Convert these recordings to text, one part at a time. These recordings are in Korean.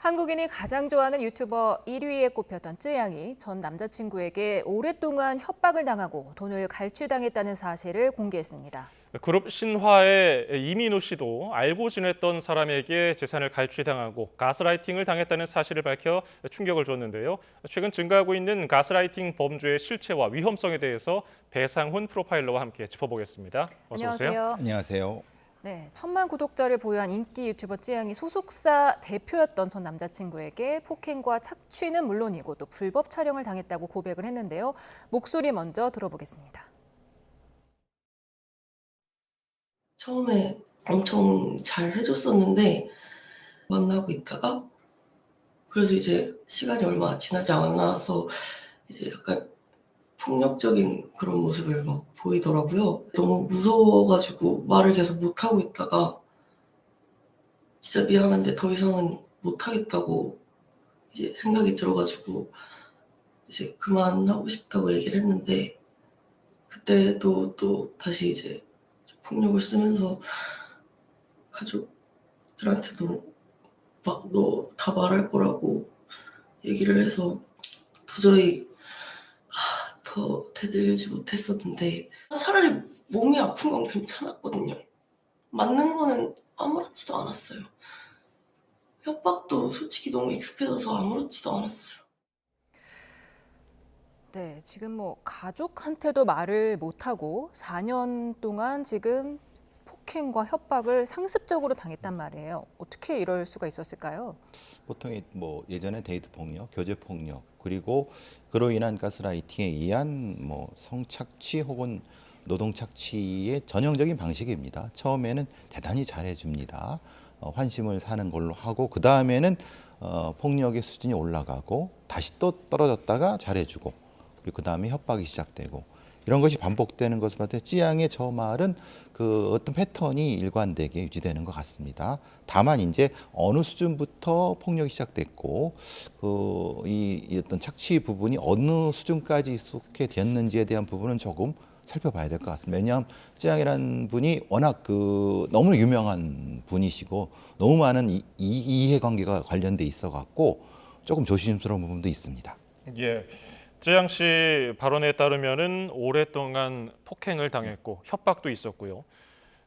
한국인이 가장 좋아하는 유튜버 1위에 꼽혔던 쯔양이 전 남자친구에게 오랫동안 협박을 당하고 돈을 갈취당했다는 사실을 공개했습니다. 그룹 신화의 이민우 씨도 알고 지냈던 사람에게 재산을 갈취당하고 가스라이팅을 당했다는 사실을 밝혀 충격을 줬는데요. 최근 증가하고 있는 가스라이팅 범죄의 실체와 위험성에 대해서 배상훈 프로파일러와 함께 짚어보겠습니다. 어서 오세요. 안녕하세요. 안녕하세요. 네, 1,000만 구독자를 보유한 인기 유튜버 쯔양이 소속사 대표였던 전 남자친구에게 폭행과 착취는 물론이고 또 불법 촬영을 당했다고 고백을 했는데요. 목소리 먼저 들어보겠습니다. 처음에 엄청 잘 해줬었는데 만나고 있다가 그래서 이제 시간이 얼마 지나지 않아서 이제 약간 폭력적인 그런 모습을 막 보이더라고요. 너무 무서워가지고 말을 계속 못하고 있다가 진짜 미안한데 더 이상은 못하겠다고 이제 생각이 들어가지고 이제 그만하고 싶다고 얘기를 했는데 그때도 또 다시 이제 폭력을 쓰면서 가족들한테도 막 너 다 말할 거라고 얘기를 해서 도저히 더 대들지 못했었는데 차라리 몸이 아픈 건 괜찮았거든요. 맞는 거는 아무렇지도 않았어요. 협박도 솔직히 너무 익숙해져서 아무렇지도 않았어요. 네, 지금 가족한테도 말을 못하고 4년 동안 지금 폭행과 협박을 상습적으로 당했단 말이에요. 어떻게 이럴 수가 있었을까요? 보통 예전에 데이트 폭력, 교제 폭력, 그리고 그로 인한 가스라이팅에 의한 성착취 혹은 노동 착취의 전형적인 방식입니다. 처음에는 대단히 잘해줍니다. 환심을 사는 걸로 하고 그 다음에는 폭력의 수준이 올라가고 다시 또 떨어졌다가 잘해주고 그리고 그 다음에 협박이 시작되고 이런 것이 반복되는 것을 봤을 때 찌양의 저 말은 그 어떤 패턴이 일관되게 유지되는 것 같습니다. 다만 이제 어느 수준부터 폭력이 시작됐고 이 어떤 착취 부분이 어느 수준까지 익숙해 되었는지에 대한 부분은 조금 살펴봐야 될 것 같습니다. 왜냐하면 찌양이라는 분이 워낙 너무 유명한 분이시고 너무 많은 이해관계가 관련돼 있어 갖고 조금 조심스러운 부분도 있습니다. 예. 쯔양 씨 발언에 따르면은 오랫동안 폭행을 당했고 협박도 있었고요.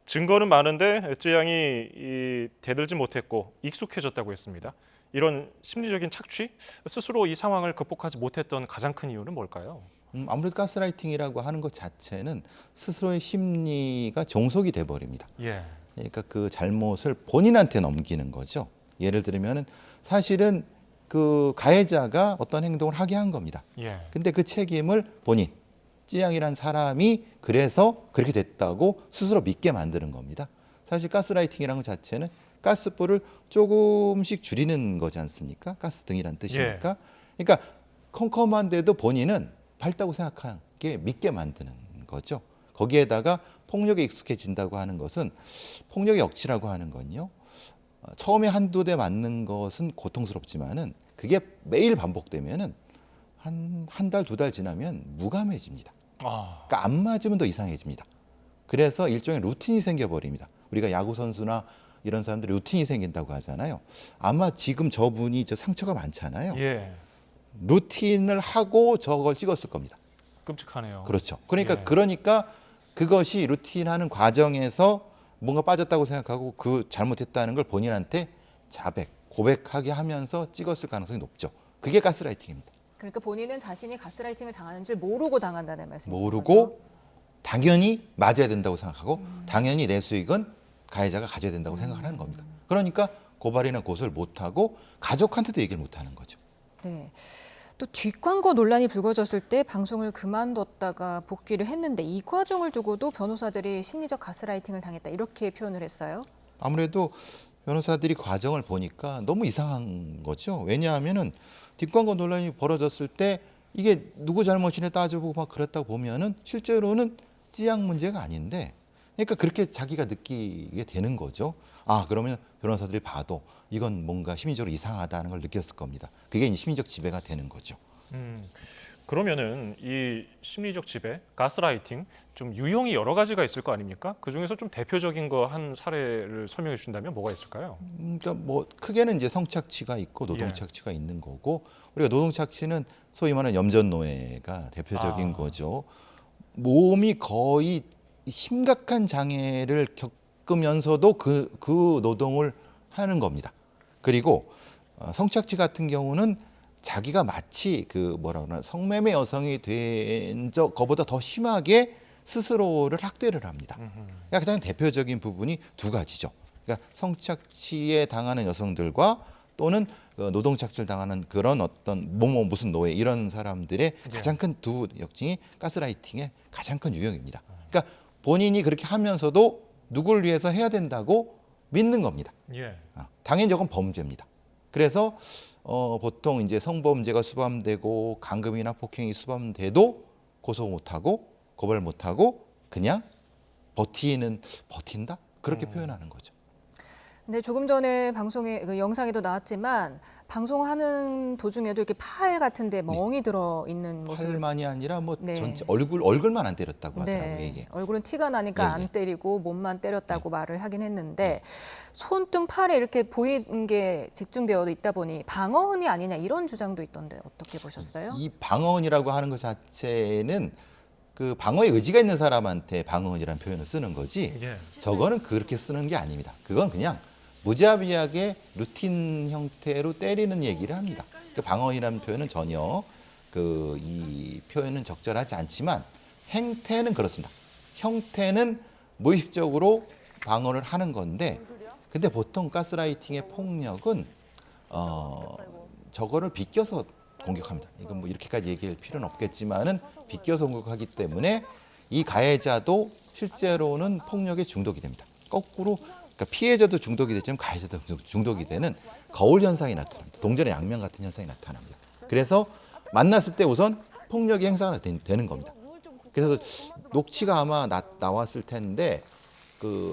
증거는 많은데 쯔양이 대들지 못했고 익숙해졌다고 했습니다. 이런 심리적인 착취, 스스로 이 상황을 극복하지 못했던 가장 큰 이유는 뭘까요? 아무래도 가스라이팅이라고 하는 것 자체는 스스로의 심리가 종속이 돼 버립니다. 예. 그러니까 그 잘못을 본인한테 넘기는 거죠. 예를 들면은 사실은 그 가해자가 어떤 행동을 하게 한 겁니다. 예. 근데 그 책임을 본인, 찌양이란 사람이 그래서 그렇게 됐다고 스스로 믿게 만드는 겁니다. 사실 가스라이팅이라는 것 자체는 가스불을 조금씩 줄이는 거지 않습니까? 가스등이란 뜻이니까. 예. 그러니까 컴컴한데도 본인은 밝다고 생각하게 믿게 만드는 거죠. 거기에다가 폭력에 익숙해진다고 하는 것은 폭력의 억지라고 하는 건요. 처음에 한두 대 맞는 것은 고통스럽지만은 그게 매일 반복되면은 한 달, 2달 지나면 무감해집니다. 그러니까 안 맞으면 더 이상해집니다. 그래서 일종의 루틴이 생겨버립니다. 우리가 야구 선수나 이런 사람들이 루틴이 생긴다고 하잖아요. 아마 지금 저분이 상처가 많잖아요. 예. 루틴을 하고 저걸 찍었을 겁니다. 끔찍하네요. 그렇죠. 그러니까 예. 그러니까 그것이 루틴하는 과정에서 뭔가 빠졌다고 생각하고 그 잘못했다는 걸 본인한테 고백하게 하면서 찍었을 가능성이 높죠. 그게 가스라이팅입니다. 그러니까 본인은 자신이 가스라이팅을 당하는 줄 모르고 당한다는 말씀이신 모르고 거죠? 당연히 맞아야 된다고 생각하고 당연히 내 수익은 가해자가 가져야 된다고 생각을 하는 겁니다. 그러니까 고발이나 고소를 못하고 가족한테도 얘기를 못하는 거죠. 네. 또 뒷광고 논란이 불거졌을 때 방송을 그만뒀다가 복귀를 했는데 이 과정을 두고도 변호사들이 심리적 가스라이팅을 당했다 이렇게 표현을 했어요. 아무래도 변호사들이 과정을 보니까 너무 이상한 거죠. 왜냐하면은 뒷광고 논란이 벌어졌을 때 이게 누구 잘못이냐 따져보고 막 그랬다고 보면은 실제로는 찌양 문제가 아닌데 그러니까 그렇게 자기가 느끼게 되는 거죠. 그러면 변호사들이 봐도 이건 뭔가 심리적으로 이상하다는 걸 느꼈을 겁니다. 그게 심리적 지배가 되는 거죠. 그러면은 이 심리적 지배, 가스라이팅 좀 유형이 여러 가지가 있을 거 아닙니까? 그 중에서 좀 대표적인 거 한 사례를 설명해 주신다면 뭐가 있을까요? 그러니까 뭐 크게는 이제 성착취가 있고 노동착취가 있는 거고, 우리가 노동착취는 소위 말하는 염전노예가 대표적인 거죠. 몸이 거의 심각한 장애를 겪으면서도 그 노동을 하는 겁니다. 그리고 성착취 같은 경우는 자기가 마치 그 뭐라 그러나 성매매 여성이 된 거보다 더 심하게 스스로를 학대를 합니다. 그러니까 가장 대표적인 부분이 두 가지죠. 그러니까 성착취에 당하는 여성들과 또는 노동착취를 당하는 그런 어떤 무슨 노예 이런 사람들의 가장 큰 두 역징이 가스라이팅의 가장 큰 유형입니다. 그러니까 본인이 그렇게 하면서도 누굴 위해서 해야 된다고 믿는 겁니다. 예. 당연히 저건 범죄입니다. 그래서 보통 이제 성범죄가 수감되고 강금이나 폭행이 수감돼도 고소 못하고 고발 못하고 그냥 버틴다 그렇게 표현하는 거죠. 근데 조금 전에 방송에 그 영상에도 나왔지만 방송하는 도중에도 이렇게 팔 같은데 멍이 들어 있는 모습. 팔만이 아니라 뭐 네. 전체 얼굴만 안 때렸다고 하더라고요. 네, 이게. 얼굴은 티가 나니까 예, 예. 안 때리고 몸만 때렸다고 말을 하긴 했는데 손등 팔에 이렇게 보이는 게 집중되어 있다 보니 방어흔이 아니냐 이런 주장도 있던데 어떻게 보셨어요? 이 방어원이라고 하는 것 자체는 그 방어의 의지가 있는 사람한테 방어원이라는 표현을 쓰는 거지. 예. 저거는 그렇게 쓰는 게 아닙니다. 그건 그냥 무자비하게 루틴 형태로 때리는 얘기를 합니다. 그 방어이라는 표현은 전혀 이 표현은 적절하지 않지만 행태는 그렇습니다. 형태는 무의식적으로 방어를 하는 건데, 근데 보통 가스라이팅의 폭력은 저거를 비껴서 공격합니다. 이건 뭐 이렇게까지 얘기할 필요는 없겠지만은 비껴서 공격하기 때문에 이 가해자도 실제로는 폭력에 중독이 됩니다. 거꾸로 그러니까 피해자도 중독이 되지만 가해자도 중독이 되는 거울 현상이 나타납니다. 동전의 양면 같은 현상이 나타납니다. 그래서 만났을 때 우선 폭력이 행사가 되는 겁니다. 그래서 녹취가 아마 나왔을 텐데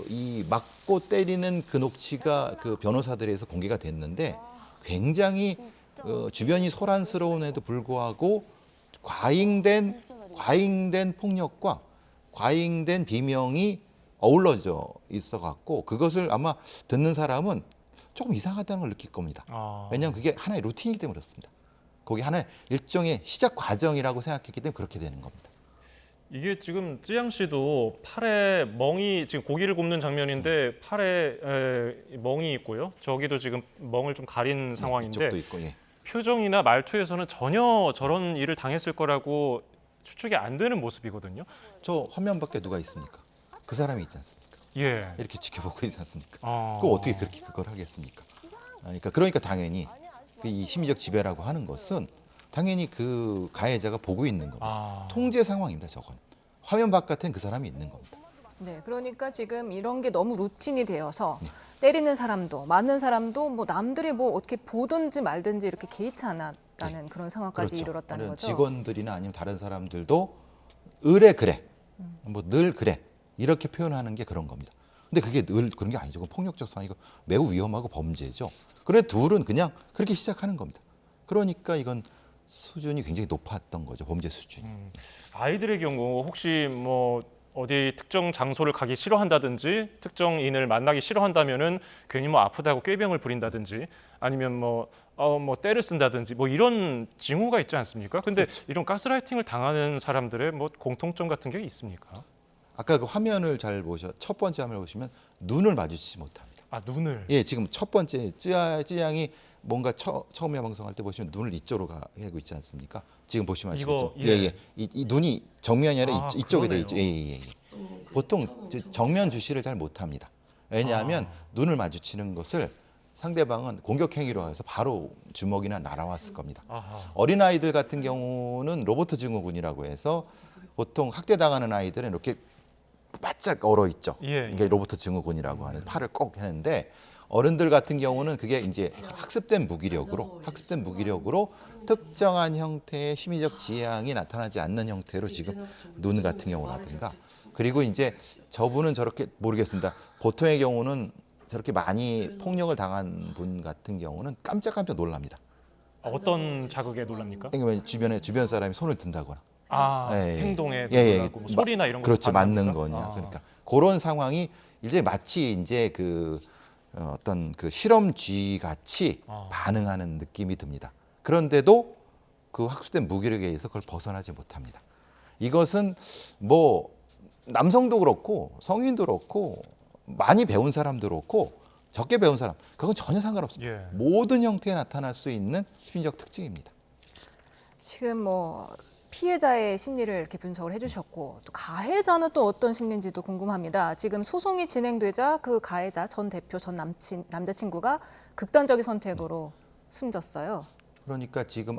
이 맞고 때리는 그 녹취가 그 변호사들에서 공개가 됐는데 굉장히 주변이 소란스러움에도 불구하고 과잉된 폭력과 과잉된 비명이 어우러져 있어 갖고 그것을 아마 듣는 사람은 조금 이상하다는 걸 느낄 겁니다. 왜냐하면 그게 하나의 루틴이기 때문에 그렇습니다. 그게 하나의 일종의 시작 과정이라고 생각했기 때문에 그렇게 되는 겁니다. 이게 지금 쯔양 씨도 팔에 멍이 지금 고기를 굽는 장면인데 팔에 멍이 있고요. 저기도 지금 멍을 좀 가린 상황인데 이쪽도 있고, 예. 표정이나 말투에서는 전혀 저런 일을 당했을 거라고 추측이 안 되는 모습이거든요. 저 화면 밖에 누가 있습니까? 그 사람이 있지 않습니까? 예. 이렇게 지켜보고 있지 않습니까? 그거 어떻게 그렇게 그걸 하겠습니까? 그러니까 당연히 이 심리적 지배라고 하는 것은 당연히 그 가해자가 보고 있는 겁니다. 통제 상황입니다. 저건 화면 바깥엔 그 사람이 있는 겁니다. 네, 그러니까 지금 이런 게 너무 루틴이 되어서 네. 때리는 사람도 맞는 사람도 뭐 남들이 뭐 어떻게 보든지 말든지 이렇게 개의치 않았다는 그런 상황까지 이르렀다는 거죠. 직원들이나 아니면 다른 사람들도 의뢰 그래, 뭐 늘 그래 이렇게 표현하는 게 그런 겁니다. 근데 그게 늘 그런 게 아니죠. 폭력적 상황이고 매우 위험하고 범죄죠. 그런데 둘은 그냥 그렇게 시작하는 겁니다. 그러니까 이건 수준이 굉장히 높았던 거죠. 범죄 수준이. 아이들의 경우 혹시 뭐 어디 특정 장소를 가기 싫어한다든지 특정인을 만나기 싫어한다면은 괜히 뭐 아프다고 꾀병을 부린다든지 아니면 뭐 때를 쓴다든지 뭐 이런 징후가 있지 않습니까? 근데 이런 가스라이팅을 당하는 사람들의 뭐 공통점 같은 게 있습니까? 아까 그 화면을 잘 첫 번째 화면을 보시면 눈을 마주치지 못합니다. 눈을. 예, 지금 첫 번째 쯔양이 뭔가 처음에 방송할 때 보시면 눈을 이쪽으로 가고 있지 않습니까? 지금 보시면 아시겠죠? 예. 이 눈이 정면이 아니라 이쪽에 돼 그러네요. 있죠. 예. 보통 정면 주시를 잘 못합니다. 왜냐하면 눈을 마주치는 것을 상대방은 공격 행위로 해서 바로 주먹이나 날아왔을 겁니다. 어린 아이들 같은 경우는 로버트 증후군이라고 해서 보통 학대당하는 아이들은 이렇게 바짝 얼어 있죠. 이게 로버트 증후군이라고 하는 팔을 꼭 하는데 어른들 같은 경우는 그게 이제 학습된 무기력으로 특정한 형태의 심리적 지향이 나타나지 않는 형태로 지금 눈 같은 경우라든가 그리고 이제 저분은 저렇게 모르겠습니다. 보통의 경우는 저렇게 많이 폭력을 당한 분 같은 경우는 깜짝 놀랍니다. 어떤 자극에 놀랍니까? 그러니까 주변 사람이 손을 든다거나 행동에 예. 놀라고 뭐 소리나 이런 거 그렇죠. 맞는 겁니까? 거냐. 그러니까 그런 상황이 이제 마치 이제 어떤 그 실험쥐 같이 반응하는 느낌이 듭니다. 그런데도 그 학습된 무기력에 의해서 그걸 벗어나지 못합니다. 이것은 뭐 남성도 그렇고 성인도 그렇고 많이 배운 사람도 그렇고 적게 배운 사람 그건 전혀 상관없습니다. 예. 모든 형태에 나타날 수 있는 심리적 특징입니다. 지금 뭐 피해자의 심리를 이렇게 분석을 해주셨고 또 가해자는 또 어떤 심리인지도 궁금합니다. 지금 소송이 진행되자 그 가해자 전 대표 전 남자친구가 극단적인 선택으로 숨졌어요. 그러니까 지금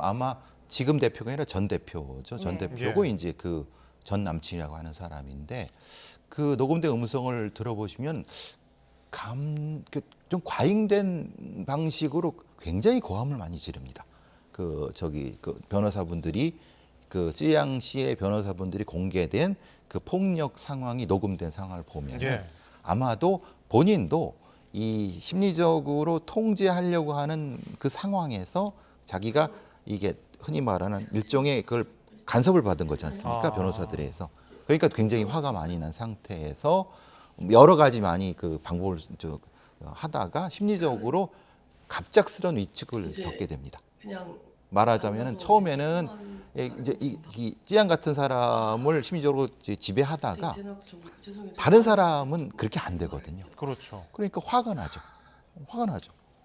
대표가 아니라 전 대표죠. 전 네. 대표고 예. 이제 그 전 남친이라고 하는 사람인데 그 녹음된 음성을 들어보시면 좀 과잉된 방식으로 굉장히 고함을 많이 지릅니다. 그 변호사분들이 그 쯔양 씨의 변호사분들이 공개된 그 폭력 상황이 녹음된 상황을 보면 예. 아마도 본인도 이 심리적으로 통제하려고 하는 그 상황에서 자기가 이게 흔히 말하는 일종의 그걸 간섭을 받은 거지 않습니까? 변호사들에서. 그러니까 굉장히 화가 많이 난 상태에서 여러 가지 많이 그 방법을 하다가 심리적으로 갑작스러운 위축을 겪게 됩니다. 그냥 말하자면은 처음에는 이제 이 찌양 같은 사람을 심리적으로 이제 지배하다가 다른 사람은 그렇게 안 되거든요. 그렇죠. 그러니까 화가 나죠.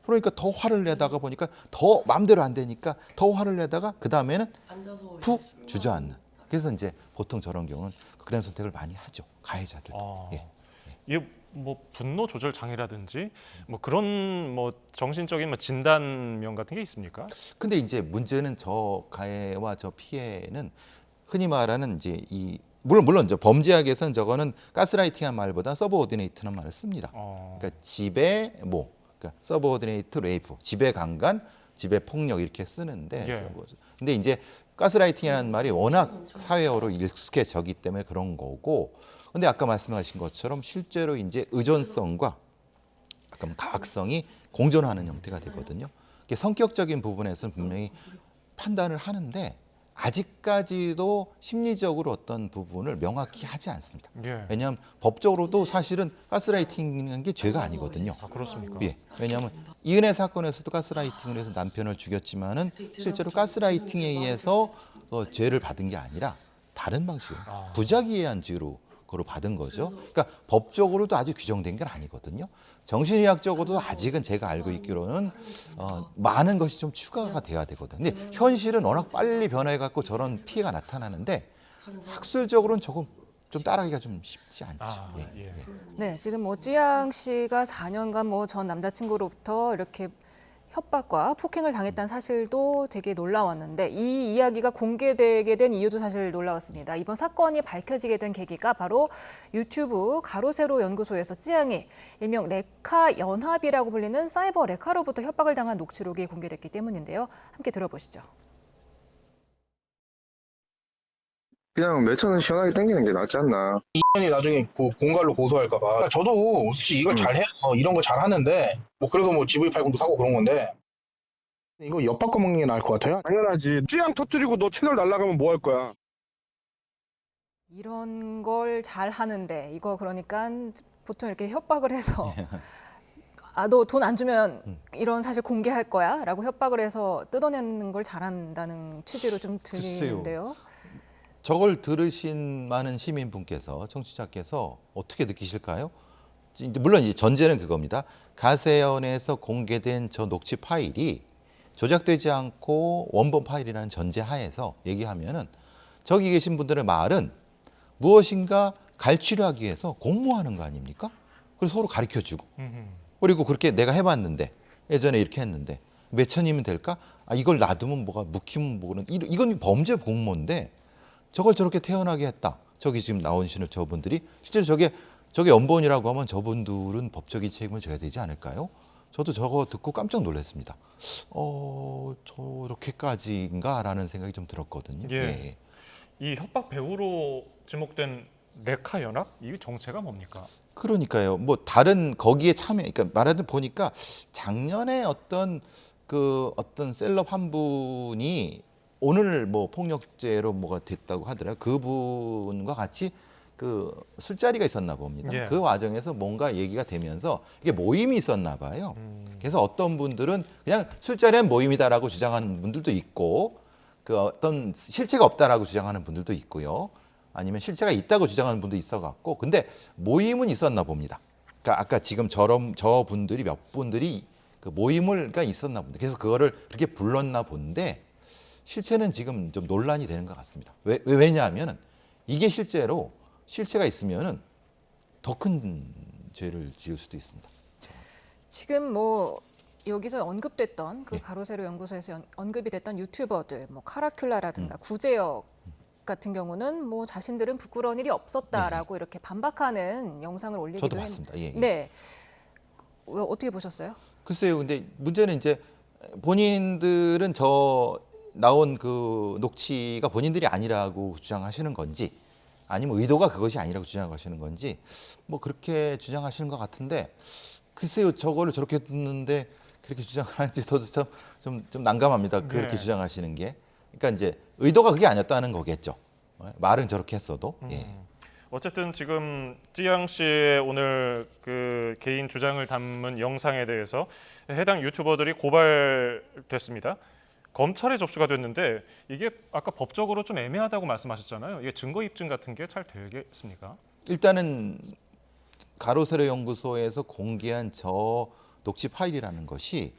그러니까 더 화를 내다가 보니까 더 마음대로 안 되니까 더 화를 내다가 그 다음에는 푹 주저앉는. 그래서 이제 보통 저런 경우는 극단 선택을 많이 하죠. 가해자들도. 예. 이게 뭐 분노 조절 장애라든지 뭐 그런 뭐 정신적인 뭐 진단명 같은 게 있습니까? 근데 이제 문제는 저 가해와 저 피해는 흔히 말하는 이제 물론 저 범죄학에서는 저거는 가스라이팅한 말보다 서브오디네이트는 말을 씁니다. 그러니까 그러니까 서브오디네이트 레이프, 지배 강간, 지배 폭력 이렇게 쓰는데 예. 근데 이제 가스라이팅이라는 말이 워낙 사회어로 익숙해졌기 때문에 그런 거고 근데 아까 말씀하신 것처럼 실제로 이제 의존성과 약간 가학성이 공존하는 형태가 되거든요. 성격적인 부분에서는 분명히 판단을 하는데 아직까지도 심리적으로 어떤 부분을 명확히 하지 않습니다. 예. 왜냐하면 법적으로도 사실은 가스라이팅이라는 게 죄가 아니거든요. 그렇습니까? 예. 왜냐하면 이은혜 사건에서도 가스라이팅을 해서 남편을 죽였지만은 실제로 가스라이팅에 의해서 죄를 받은 게 아니라 다른 방식으로 부작위에 의한 죄로 그걸 받은 거죠. 그러니까 법적으로도 아직 규정된 건 아니거든요. 정신의학적으로도 아직은 제가 알고 있기로는 많은 것이 좀 추가가 돼야 되거든요. 근데 현실은 워낙 빨리 변해갖고 저런 피해가 나타나는데 학술적으로는 조금 좀 따라가기가 좀 쉽지 않죠. 예. 네, 지금 뭐 쯔양 씨가 4년간 뭐 전 남자친구로부터 이렇게 협박과 폭행을 당했다는 사실도 되게 놀라웠는데 이 이야기가 공개되게 된 이유도 사실 놀라웠습니다. 이번 사건이 밝혀지게 된 계기가 바로 유튜브 가로세로 연구소에서 쯔양이 일명 레카 연합이라고 불리는 사이버 레카로부터 협박을 당한 녹취록이 공개됐기 때문인데요. 함께 들어보시죠. 그냥 매천은 시원하게 땡기는 게 낫지 않나. 이년이 나중에 공갈로 고소할까봐. 저도 솔직히 이걸 잘해요. 이런 거 잘하는데 뭐 그래서 뭐 GV80도 사고 그런 건데 이거 엿바꿔 먹는 게 나을 것 같아요. 당연하지. 쥐양 터뜨리고 너 채널 날아가면 뭐 할 거야? 이런 걸 잘하는데 이거 그러니까 보통 이렇게 협박을 해서 너 돈 안 주면 이런 사실 공개할 거야 라고 협박을 해서 뜯어내는 걸 잘한다는 취지로 좀 들리는데요. 저걸 들으신 많은 시민분께서 청취자께서 어떻게 느끼실까요? 물론 이제 전제는 그겁니다. 가세연에서 공개된 저 녹취 파일이 조작되지 않고 원본 파일이라는 전제 하에서 얘기하면은 저기 계신 분들의 말은 무엇인가 갈취를 하기 위해서 공모하는 거 아닙니까? 그래서 서로 가르쳐주고 그리고 그렇게 내가 해봤는데 예전에 이렇게 했는데 몇 천이면 될까? 이걸 놔두면 뭐가 묵히면 뭐는 이건 범죄 공모인데 저걸 저렇게 태어나게 했다. 저기 지금 나오시는 저분들이 실제로 저게 연본이라고 하면 저분들은 법적인 책임을 져야 되지 않을까요? 저도 저거 듣고 깜짝 놀랐습니다. 저렇게까지인가라는 생각이 좀 들었거든요. 예. 이 협박 배우로 지목된 레카 연합 이 정체가 뭡니까? 그러니까요. 뭐 다른 거기에 참여, 그러니까 말하든 보니까 작년에 어떤 그 어떤 셀럽 한 분이 오늘 뭐 폭력죄로 뭐가 됐다고 하더라고요. 그분과 같이 그 술자리가 있었나 봅니다. 예. 그 과정에서 뭔가 얘기가 되면서 이게 모임이 있었나 봐요. 그래서 어떤 분들은 그냥 술자리는 모임이다라고 주장하는 분들도 있고 그 어떤 실체가 없다라고 주장하는 분들도 있고요. 아니면 실체가 있다고 주장하는 분도 있어 갖고 근데 모임은 있었나 봅니다. 그러니까 아까 지금 저 분들이 몇 분들이 그 모임을가 있었나 봅니다. 그래서 그거를 그렇게 불렀나 본데 실체는 지금 좀 논란이 되는 것 같습니다. 왜냐하면 이게 실제로 실체가 있으면은 더 큰 죄를 지을 수도 있습니다. 지금 뭐 여기서 언급됐던 그 예. 가로세로 연구소에서 언급이 됐던 유튜버들, 뭐 카라큘라라든가 구제역 같은 경우는 뭐 자신들은 부끄러운 일이 없었다라고 이렇게 반박하는 영상을 올리기도 저도 봤습니다. 예, 예. 네. 어떻게 보셨어요? 글쎄요. 근데 문제는 이제 본인들은 저 나온 그 녹취가 본인들이 아니라고 주장하시는 건지 아니면 의도가 그것이 아니라고 주장하시는 건지 뭐 그렇게 주장하시는 것 같은데 글쎄요. 저거를 저렇게 듣는데 그렇게 주장하는지 저도 좀 난감합니다. 그렇게 네. 주장하시는 게. 그러니까 이제 의도가 그게 아니었다는 거겠죠. 말은 저렇게 했어도. 예. 어쨌든 지금 찌양 씨의 오늘 그 개인 주장을 담은 영상에 대해서 해당 유튜버들이 고발됐습니다. 검찰에 접수가 됐는데 이게 아까 법적으로 좀 애매하다고 말씀하셨잖아요. 이게 증거 입증 같은 게 잘 되겠습니까? 일단은 가로세로 연구소에서 공개한 저 녹취 파일이라는 것이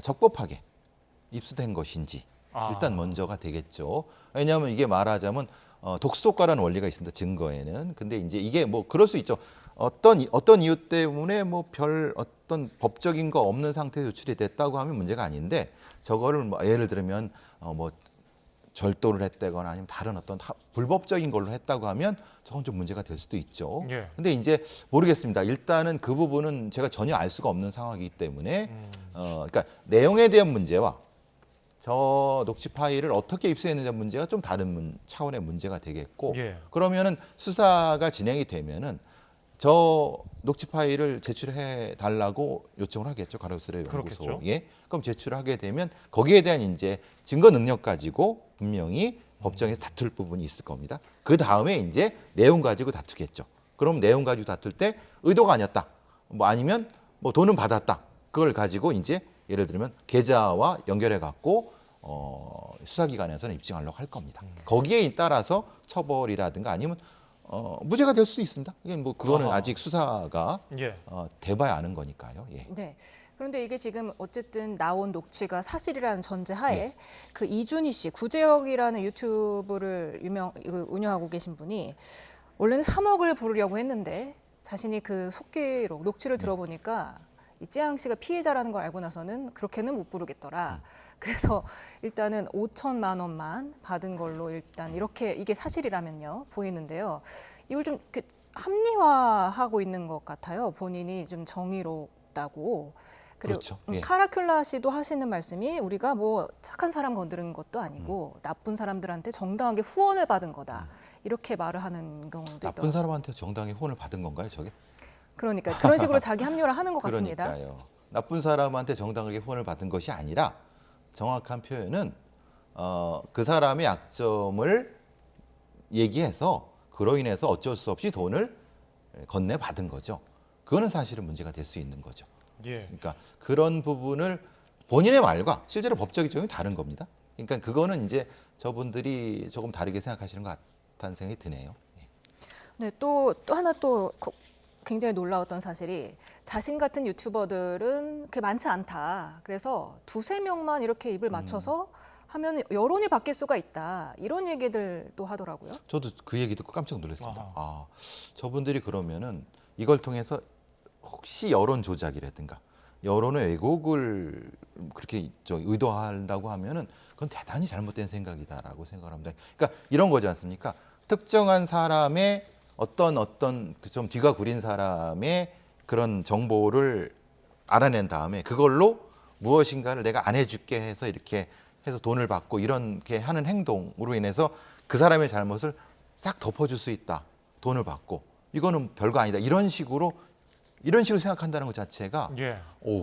적법하게 입수된 것인지 일단 먼저가 되겠죠. 왜냐하면 이게 말하자면 독수독과라는 원리가 있습니다. 증거에는. 근데 이제 이게 뭐 그럴 수 있죠. 어떤 이유 때문에 뭐 별 어떤 법적인 거 없는 상태에서 유출이 됐다고 하면 문제가 아닌데 저거를 뭐 예를 들면 뭐 절도를 했다거나 아니면 다른 어떤 불법적인 걸로 했다고 하면 저건 좀 문제가 될 수도 있죠. 예. 근데 이제 모르겠습니다. 일단은 그 부분은 제가 전혀 알 수가 없는 상황이기 때문에 그러니까 내용에 대한 문제와 저 녹취 파일을 어떻게 입수했느냐 문제가 좀 다른 차원의 문제가 되겠고 예. 그러면은 수사가 진행이 되면은 저 녹취 파일을 제출해 달라고 요청을 하겠죠. 가로세로 연구소에. 그렇겠죠. 그럼 제출을 하게 되면 거기에 대한 이제 증거 능력 가지고 분명히 법정에서 다툴 부분이 있을 겁니다. 그 다음에 이제 내용 가지고 다투겠죠. 그럼 내용 가지고 다툴 때 의도가 아니었다. 뭐 아니면 뭐 돈은 받았다. 그걸 가지고 이제 예를 들면 계좌와 연결해 갖고 수사기관에서는 입증하려고 할 겁니다. 거기에 따라서 처벌이라든가 아니면 무죄가 될 수도 있습니다. 이게 뭐 그거는 아직 수사가 예. 돼봐야 아는 거니까요. 예. 네. 그런데 이게 지금 어쨌든 나온 녹취가 사실이라는 전제하에 그 이준희 씨, 구제역이라는 유튜브를 운영하고 계신 분이 원래는 3억을 부르려고 했는데 자신이 그 속기록 녹취를 들어보니까 이 찌양 씨가 피해자라는 걸 알고 나서는 그렇게는 못 부르겠더라. 그래서 일단은 5천만 원만 받은 걸로 일단 이렇게 이게 사실이라면요 보이는데요. 이걸 좀 이렇게 합리화하고 있는 것 같아요. 본인이 좀 정의롭다고. 그리고 그렇죠. 예. 카라큘라 씨도 하시는 말씀이 우리가 뭐 착한 사람 건드린 것도 아니고 나쁜 사람들한테 정당하게 후원을 받은 거다. 이렇게 말을 하는 경우도 나쁜 있더라고요. 사람한테 정당히 후원을 받은 건가요, 저게? 그러니까 그런 식으로 자기 합리화를 하는 것 같습니다. 그러니까요. 나쁜 사람한테 정당하게 후원을 받은 것이 아니라 정확한 표현은 그 사람의 약점을 얘기해서 그로 인해서 어쩔 수 없이 돈을 건네 받은 거죠. 그거는 사실은 문제가 될 수 있는 거죠. 예. 그러니까 그런 부분을 본인의 말과 실제로 법적 적용이 다른 겁니다. 그러니까 그거는 이제 저분들이 조금 다르게 생각하시는 것 같다는 생각이 드네요. 네, 또 하나 굉장히 놀라웠던 사실이 자신 같은 유튜버들은 그렇게 많지 않다. 그래서 2-3명만 이렇게 입을 맞춰서 하면 여론이 바뀔 수가 있다. 이런 얘기들도 하더라고요. 저도 그 얘기 듣고 깜짝 놀랐습니다. 저분들이 그러면은 이걸 통해서 혹시 여론 조작이라든가 여론의 왜곡을 그렇게 의도한다고 하면은 그건 대단히 잘못된 생각이다라고 생각을 합니다. 그러니까 이런 거지 않습니까? 특정한 사람의 어떤 좀 뒤가 구린 사람의 그런 정보를 알아낸 다음에 그걸로 무엇인가를 내가 안 해줄게 해서 이렇게 해서 돈을 받고 이렇게 하는 행동으로 인해서 그 사람의 잘못을 싹 덮어줄 수 있다. 돈을 받고 이거는 별거 아니다. 이런 식으로 이런 식으로 생각한다는 것 자체가 예.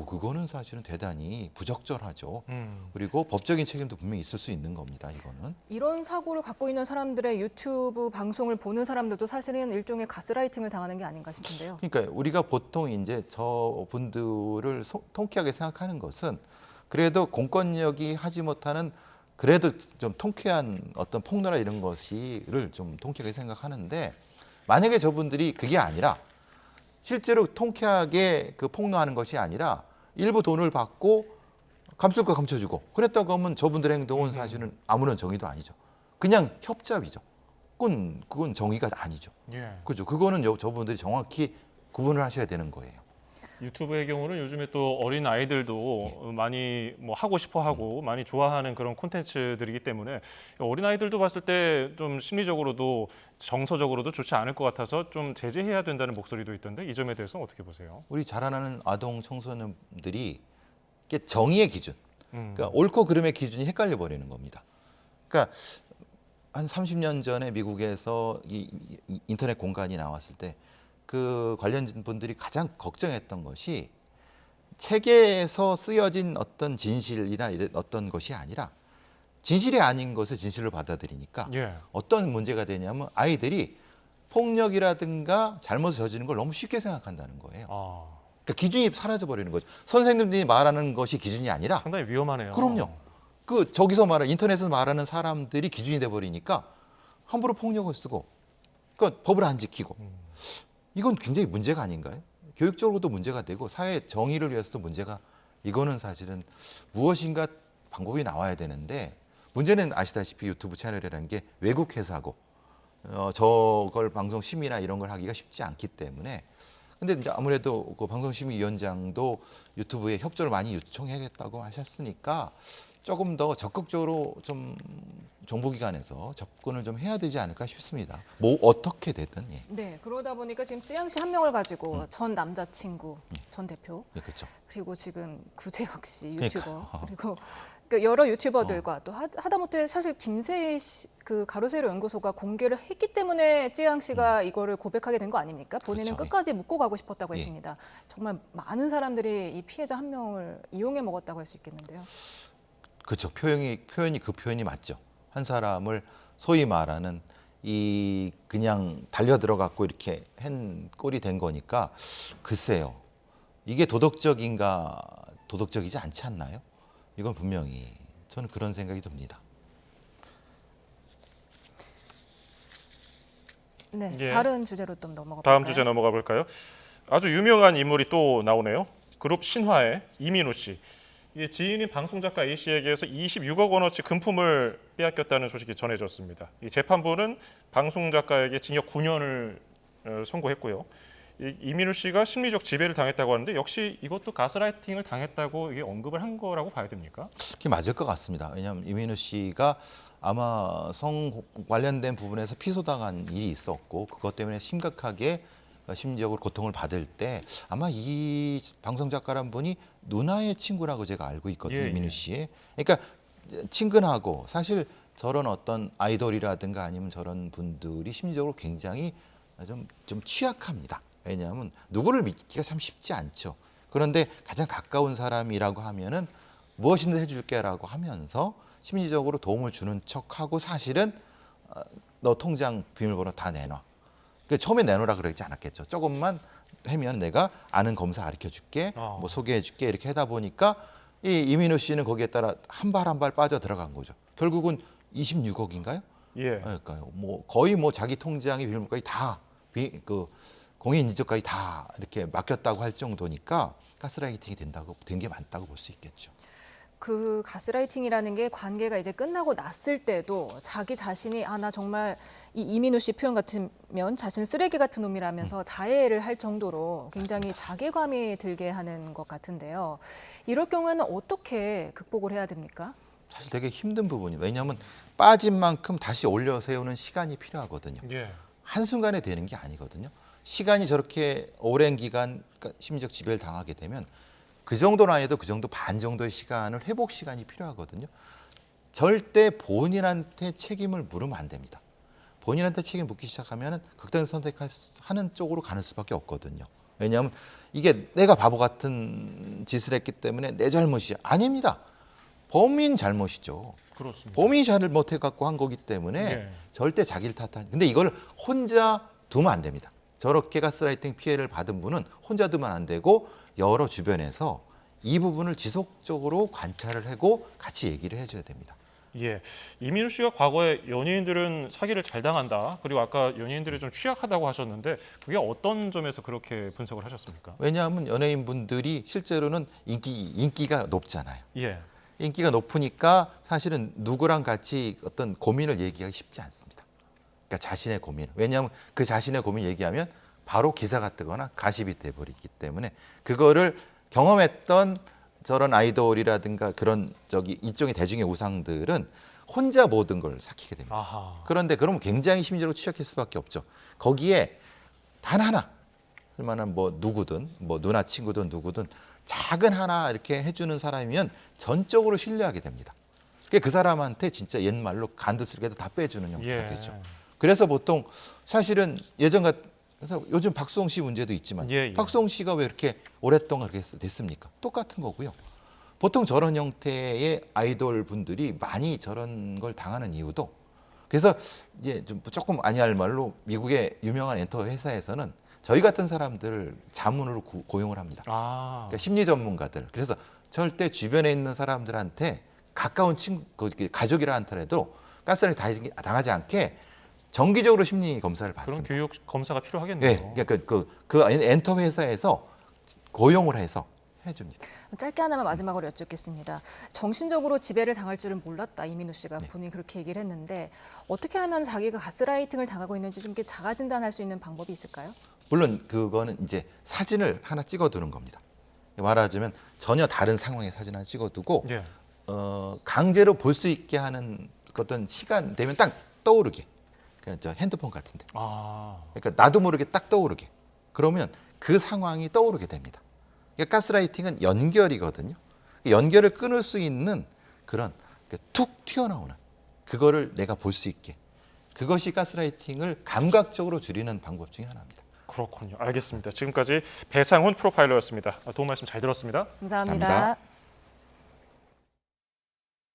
그거는 사실은 대단히 부적절하죠. 그리고 법적인 책임도 분명히 있을 수 있는 겁니다. 이거는. 이런 사고를 갖고 있는 사람들의 유튜브 방송을 보는 사람들도 사실은 일종의 가스라이팅을 당하는 게 아닌가 싶은데요. 그러니까 우리가 보통 이제 저 분들을 통쾌하게 생각하는 것은 그래도 공권력이 하지 못하는 그래도 좀 통쾌한 어떤 폭로나 이런 것이를 좀 통쾌하게 생각하는데 만약에 저분들이 그게 아니라 실제로 통쾌하게 그 폭로하는 것이 아니라 일부 돈을 받고 감출 거 감춰주고 그랬다고 하면 저분들의 행동은 사실은 아무런 정의도 아니죠. 그냥 협잡이죠. 그건 정의가 아니죠. 예. 그죠? 그거는 저분들이 정확히 구분을 하셔야 되는 거예요. 유튜브의 경우는 요즘에 또 어린 아이들도 많이 뭐 하고 싶어하고 많이 좋아하는 그런 콘텐츠들이기 때문에 어린 아이들도 봤을 때 좀 심리적으로도 정서적으로도 좋지 않을 것 같아서 좀 제재해야 된다는 목소리도 있던데 이 점에 대해서 어떻게 보세요? 우리 자라나는 아동 청소년들이 이게 정의의 기준, 음. 그러니까 옳고 그름의 기준이 헷갈려 버리는 겁니다. 그러니까 한 30년 전에 미국에서 이 인터넷 공간이 나왔을 때 그 관련진 분들이 가장 걱정했던 것이 책에서 쓰여진 어떤 진실이나 어떤 것이 아니라 진실이 아닌 것을 진실로 받아들이니까 예. 어떤 문제가 되냐면 아이들이 폭력이라든가 잘못을 저지르는 걸 너무 쉽게 생각한다는 거예요. 아, 그러니까 기준이 사라져 버리는 거죠. 선생님들이 말하는 것이 기준이 아니라 상당히 위험하네요. 그럼요. 그 저기서 말하는 인터넷에서 말하는 사람들이 기준이 돼 버리니까 함부로 폭력을 쓰고 그러니까 법을 안 지키고 이건 굉장히 문제가 아닌가요? 교육적으로도 문제가 되고 사회 정의를 위해서도 문제가 이거는 사실은 무엇인가 방법이 나와야 되는데 문제는 아시다시피 유튜브 채널이라는 게 외국 회사고 저걸 방송심의나 이런 걸 하기가 쉽지 않기 때문에 근데 이제 아무래도 그 방송심의위원장도 유튜브에 협조를 많이 요청하겠다고 하셨으니까 조금 더 적극적으로 좀 정보기관에서 접근을 좀 해야 되지 않을까 싶습니다. 뭐 어떻게 되든 예. 네, 그러다 보니까 지금 찌양씨 한 명을 가지고 전 남자친구, 전 대표, 예, 그렇죠. 그리고 지금 구재혁 씨 그러니까. 유튜버 그리고 그 여러 유튜버들과 또 하다못해 사실 김세희 씨, 그 가로세로 연구소가 공개를 했기 때문에 찌양 씨가 이거를 고백하게 된 거 아닙니까? 본인은 그렇죠. 끝까지 묻고 가고 싶었다고 예. 했습니다. 정말 많은 사람들이 이 피해자 한 명을 이용해 먹었다고 할 수 있겠는데요. 그렇죠. 표현이 그 표현이 맞죠. 한 사람을 소위 말하는 이 그냥 달려 들어갔고 이렇게 한 꼴이 된 거니까 글쎄요. 이게 도덕적인가 도덕적이지 않지 않나요? 이건 분명히 저는 그런 생각이 듭니다. 네, 예. 다른 주제로 좀 넘어가 볼까요? 다음 주제 넘어가 볼까요? 아주 유명한 인물이 또 나오네요. 그룹 신화의 이민우 씨. 이게 지인인 방송작가 A 씨에게서 26억 원어치 금품을 빼앗겼다는 소식이 전해졌습니다. 이 재판부는 방송작가에게 징역 9년을 선고했고요. 이민우 씨가 심리적 지배를 당했다고 하는데 역시 이것도 가스라이팅을 당했다고 이게 언급을 한 거라고 봐야 됩니까? 그게 맞을 것 같습니다. 왜냐하면 이민우 씨가 아마 성 관련된 부분에서 피소당한 일이 있었고 그것 때문에 심각하게 심리적으로 고통을 받을 때 아마 이 방송 작가란 분이 누나의 친구라고 제가 알고 있거든요. 예, 이민우 예. 씨의. 그러니까 친근하고 사실 저런 어떤 아이돌이라든가 아니면 저런 분들이 심리적으로 굉장히 좀 취약합니다. 왜냐하면 누구를 믿기가 참 쉽지 않죠. 그런데 가장 가까운 사람이라고 하면은 무엇이든 해줄게라고 하면서 심리적으로 도움을 주는 척하고 사실은 너 통장 비밀번호 다 내놔. 처음에 내놓으라 그러지 않았겠죠. 조금만 하면 내가 아는 검사 가르쳐줄게, 뭐 소개해줄게 이렇게 하다 보니까 이 이민우 씨는 거기에 따라 한 발 한 발 빠져 들어간 거죠. 결국은 26억인가요? 예. 그러니까요. 뭐 거의 뭐 자기 통장의 비밀번호까지 다 그 공인 인증까지 다 이렇게 맡겼다고 할 정도니까 가스라이팅이 된 게 맞다고 볼 수 있겠죠. 그 가스라이팅이라는 게 관계가 이제 끝나고 났을 때도 자기 자신이 나 정말 이 이민우 씨 표현 같으면 자신을 쓰레기 같은 놈이라면서 자해를 할 정도로 굉장히 맞습니다. 자괴감이 들게 하는 것 같은데요. 이럴 경우에는 어떻게 극복을 해야 됩니까? 사실 되게 힘든 부분이 왜냐하면 빠진 만큼 다시 올려 세우는 시간이 필요하거든요. 예. 한순간에 되는 게 아니거든요. 시간이 저렇게 오랜 기간 심리적 지배를 당하게 되면 그 정도는 아니어도 그 정도 반 정도의 시간을 회복 시간이 필요하거든요. 절대 본인한테 책임을 물으면 안 됩니다. 본인한테 책임 묻기 시작하면 극단 선택하는 쪽으로 가는 수밖에 없거든요. 왜냐하면 이게 내가 바보 같은 짓을 했기 때문에 내 잘못이 아닙니다. 범인 잘못이죠. 그렇습니다. 범인이 잘못해 갖고 한 거기 때문에 예. 절대 자기를 탓하는. 근데 이걸 혼자 두면 안 됩니다. 저렇게 가스라이팅 피해를 받은 분은 혼자 두면 안 되고 여러 주변에서 이 부분을 지속적으로 관찰을 하고 같이 얘기를 해줘야 됩니다. 예, 이민우 씨가 과거에 연예인들은 사기를 잘 당한다. 그리고 아까 연예인들이 좀 취약하다고 하셨는데 그게 어떤 점에서 그렇게 분석을 하셨습니까? 왜냐하면 연예인분들이 실제로는 인기가 높잖아요. 예, 인기가 높으니까 사실은 누구랑 같이 어떤 고민을 얘기하기 쉽지 않습니다. 그러니까 자신의 고민. 왜냐하면 그 자신의 고민 얘기하면 바로 기사가 뜨거나 가십이 돼버리기 때문에 그거를 경험했던 저런 아이돌이라든가 그런 이쪽의 대중의 우상들은 혼자 모든 걸 삭히게 됩니다. 아하, 그런데 그러면 굉장히 심리적으로 취약할 수밖에 없죠. 거기에 단 하나, 얼마나 뭐 누구든 뭐 누나 친구든 누구든 작은 하나 이렇게 해주는 사람이면 전적으로 신뢰하게 됩니다. 그 사람한테 진짜 옛말로 간두스럽게도 다 빼주는 형태가 예. 되죠. 그래서 보통 사실은 예전 그래서 요즘 박수홍 씨 문제도 있지만 예. 박수홍 씨가 왜 이렇게 오랫동안 그렇게 됐습니까? 똑같은 거고요. 보통 저런 형태의 아이돌 분들이 많이 저런 걸 당하는 이유도 그래서 이제 좀 조금 아니할 말로 미국의 유명한 엔터 회사에서는 저희 같은 사람들을 자문으로 고용을 합니다. 아, 그러니까 심리 전문가들. 그래서 절대 주변에 있는 사람들한테 가까운 친구, 가족이라 한더라도 가스라이팅 당하지 않게 정기적으로 심리 검사를 그런 받습니다. 교육 검사가 필요하겠네요. 네, 그러니까 그 엔터 회사에서 고용을 해서 해줍니다. 짧게 하나만 마지막으로 여쭙겠습니다. 정신적으로 지배를 당할 줄은 몰랐다. 이민우 씨가 본인이 그렇게 얘기를 했는데 어떻게 하면 자기가 가스라이팅을 당하고 있는지 좀 이렇게 자가 진단할 수 있는 방법이 있을까요? 물론 그거는 이제 사진을 하나 찍어두는 겁니다. 말하자면 전혀 다른 상황의 사진 하나 찍어두고 예, 강제로 볼 수 있게 하는 어떤 시간 되면 딱 떠오르게. 그냥 저 핸드폰 같은데. 아, 그러니까 나도 모르게 딱 떠오르게. 그러면 그 상황이 떠오르게 됩니다. 그러니까 가스라이팅은 연결이거든요. 연결을 끊을 수 있는 그런 툭 튀어나오는 그거를 내가 볼 수 있게. 그것이 가스라이팅을 감각적으로 줄이는 방법 중에 하나입니다. 그렇군요. 알겠습니다. 지금까지 배상훈 프로파일러였습니다. 도움 말씀 잘 들었습니다. 감사합니다. 감사합니다.